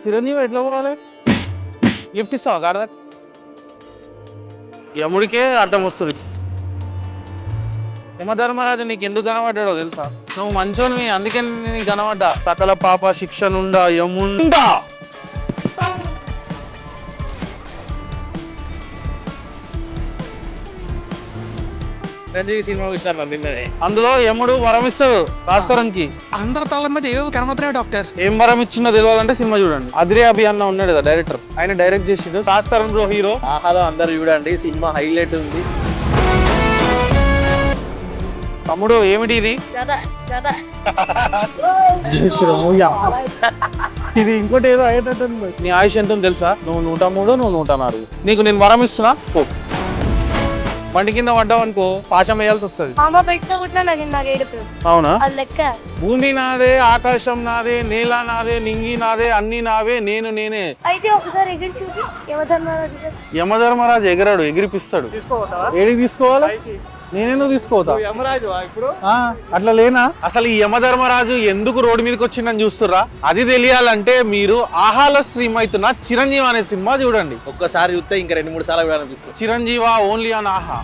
చిరంజీవి ఎట్లా పోవాలి? గిఫ్ట్ ఇస్తావా గాడ? యముడికే అర్థం వస్తుంది. యమధర్మరాజు నీకు ఎందుకు కనబడ్డాడో తెలుసా? నువ్వు మంచోనివి, అందుకే నీకు కనబడ్డా. సకల పాప శిక్షనుండా యముండా. సినిమా చూసినారు నిన్ననే. అందులో యముడు వరం ఇస్తాడు భాస్కరంకి. అందరి తల మీద ఏవో కనబడుతున్నాయి డాక్టర్. ఏం వరం ఇచ్చిందో తెలియాలంటే సినిమా చూడండి. అద్రి అభియాన్ ఉన్నాడు కదా డైరెక్టర్, ఆయన డైరెక్ట్ చేసిండు. Bhaskaram bro hero. ఆహాలో అందరు చూడండి, సినిమా హైలైట్ ఉంది. తమ్ముడు ఏమిటి ఇది? ఇది ఇంకోటి ఏదో అయ్యేటట్టు. నీ ఆయుష్ ఎంత తెలుసా? నువ్వు 103, నువ్వు 104. నీకు నేను వరం ఇస్తున్నా. బండి కింద పడ్డావు అనుకో, పాశం వేయాల్సి వస్తుంది. అవునా? భూమి నాదే, ఆకాశం నాదే, నేల నాదే, నింగి నాదే, అన్ని నావే, నేనే. అయితే ఒకసారి ఎగిరి చూపి యమధర్మరాజు. యమధర్మరాజు ఎగరాడు, ఎగిరిపిస్తాడు. ఏడికి తీసుకోవాలా? నేనెందుకు తీసుకోవతా? అట్లా లేనా? అసలు ఈ యమధర్మరాజు ఎందుకు రోడ్డు మీదకి వచ్చిందని చూస్తుర్రా? అది తెలియాలంటే మీరు ఆహాలో స్ట్రీమ్ అవుతున్న చిరంజీవి అనే సినిమా చూడండి. ఒక్కసారి చూస్తే ఇంకా 2-3 సార్లు కూడా అనిపిస్తుంది. చిరంజీవి ఓన్లీ ఆన్ ఆహా.